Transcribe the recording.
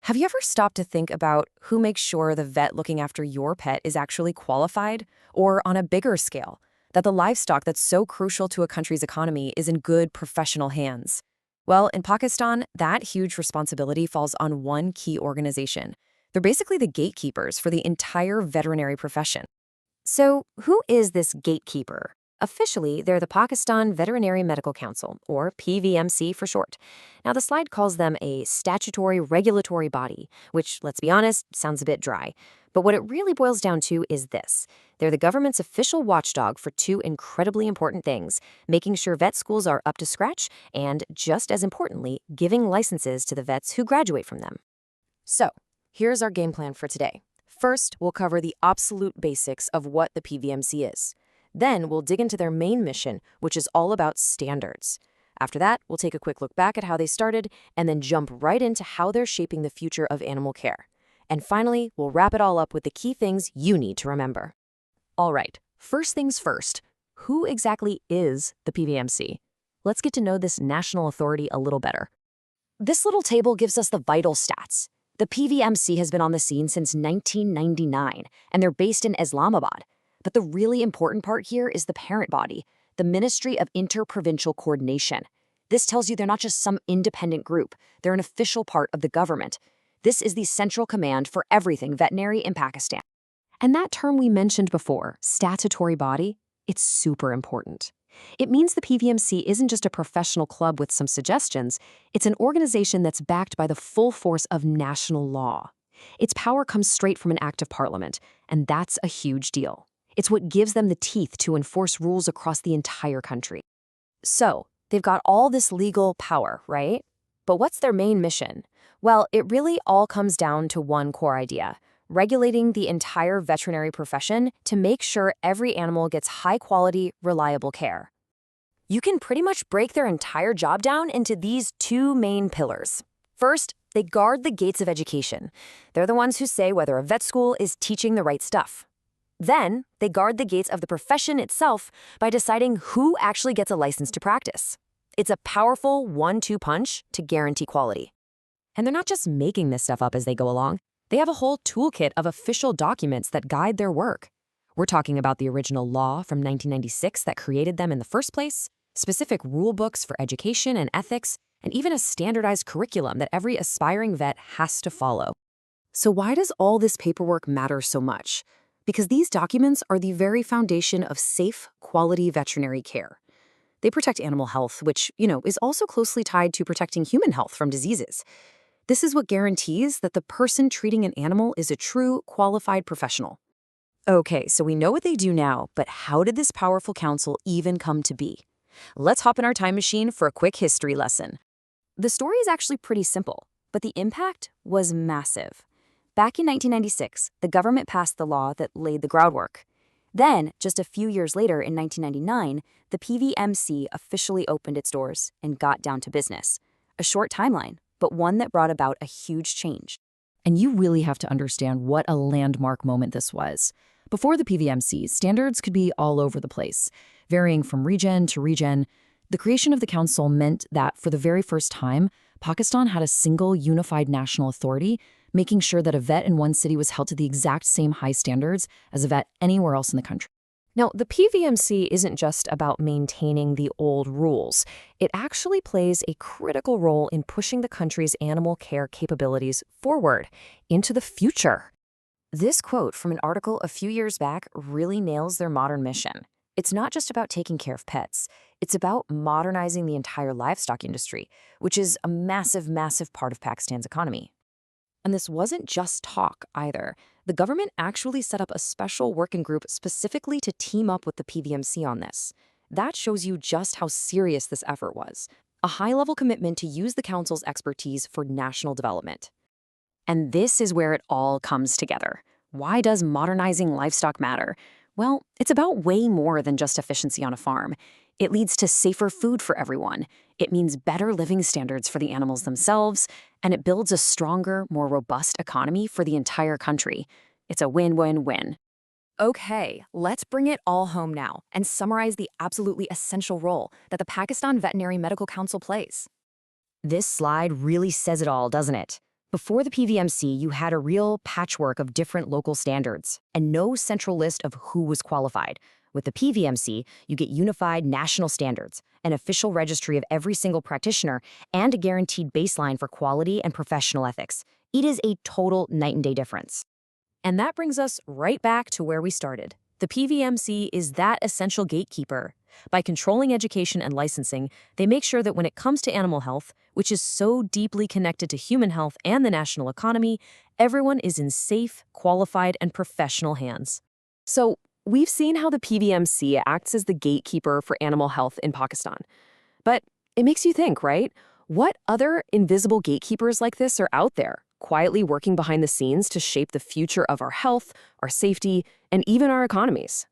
Have you ever stopped to think about who makes sure the vet looking after your pet is actually qualified? Or on a bigger scale, that the livestock that's so crucial to a country's economy is in good professional hands? Well, in Pakistan, that huge responsibility falls on one key organization. They're basically the gatekeepers for the entire veterinary profession. So, who is this gatekeeper? Officially, they're the Pakistan Veterinary Medical Council, or PVMC for short. Now, the slide calls them a statutory regulatory body, which, let's be honest, sounds a bit dry. But what it really boils down to is this. They're the government's official watchdog for two incredibly important things: making sure vet schools are up to scratch, and, just as importantly, giving licenses to the vets who graduate from them. So, here's our game plan for today. First, we'll cover the absolute basics of what the PVMC is. Then we'll dig into their main mission, which is all about standards. After that, we'll take a quick look back at how they started and then jump right into how they're shaping the future of animal care. And finally, we'll wrap it all up with the key things you need to remember. All right, first things first, who exactly is the PVMC? Let's get to know this national authority a little better. This little table gives us the vital stats. The PVMC has been on the scene since 1999, and they're based in Islamabad. But the really important part here is the parent body, the Ministry of Interprovincial Coordination. This tells you they're not just some independent group, they're an official part of the government. This is the central command for everything veterinary in Pakistan. And that term we mentioned before, statutory body, it's super important. It means the PVMC isn't just a professional club with some suggestions, it's an organization that's backed by the full force of national law. Its power comes straight from an act of parliament, and that's a huge deal. It's what gives them the teeth to enforce rules across the entire country. So, they've got all this legal power, right? But what's their main mission? Well, it really all comes down to one core idea: regulating the entire veterinary profession to make sure every animal gets high-quality, reliable care. You can pretty much break their entire job down into these two main pillars. First, they guard the gates of education. They're the ones who say whether a vet school is teaching the right stuff. Then, they guard the gates of the profession itself by deciding who actually gets a license to practice. It's a powerful 1-2 punch to guarantee quality. And they're not just making this stuff up as they go along. They have a whole toolkit of official documents that guide their work. We're talking about the original law from 1996 that created them in the first place, specific rule books for education and ethics, and even a standardized curriculum that every aspiring vet has to follow. So why does all this paperwork matter so much? Because these documents are the very foundation of safe, quality veterinary care. They protect animal health, which, is also closely tied to protecting human health from diseases. This is what guarantees that the person treating an animal is a true, qualified professional. Okay, so we know what they do now, but how did this powerful council even come to be? Let's hop in our time machine for a quick history lesson. The story is actually pretty simple, but the impact was massive. Back in 1996, the government passed the law that laid the groundwork. Then, just a few years later in 1999, the PVMC officially opened its doors and got down to business. A short timeline, but one that brought about a huge change. And you really have to understand what a landmark moment this was. Before the PVMC, standards could be all over the place, varying from region to region. The creation of the council meant that for the very first time, Pakistan had a single unified national authority, making sure that a vet in one city was held to the exact same high standards as a vet anywhere else in the country. Now, the PVMC isn't just about maintaining the old rules. It actually plays a critical role in pushing the country's animal care capabilities forward into the future. This quote from an article a few years back really nails their modern mission. It's not just about taking care of pets. It's about modernizing the entire livestock industry, which is a massive, massive part of Pakistan's economy. And this wasn't just talk either. The government actually set up a special working group specifically to team up with the PVMC on this. That shows you just how serious this effort was. A high-level commitment to use the council's expertise for national development. And this is where it all comes together. Why does modernizing livestock matter? Well, it's about way more than just efficiency on a farm. It leads to safer food for everyone. It means better living standards for the animals themselves, and it builds a stronger, more robust economy for the entire country. It's a win-win-win. Okay, let's bring it all home now and summarize the absolutely essential role that the Pakistan Veterinary Medical Council plays. This slide really says it all, doesn't it? Before the PVMC, you had a real patchwork of different local standards and no central list of who was qualified. With the PVMC, you get unified national standards, an official registry of every single practitioner, and a guaranteed baseline for quality and professional ethics. It is a total night and day difference. And that brings us right back to where we started. The PVMC is that essential gatekeeper. By controlling education and licensing, they make sure that when it comes to animal health, which is so deeply connected to human health and the national economy, everyone is in safe, qualified, and professional hands. So, we've seen how the PVMC acts as the gatekeeper for animal health in Pakistan. But it makes you think, right? What other invisible gatekeepers like this are out there, quietly working behind the scenes to shape the future of our health, our safety, and even our economies?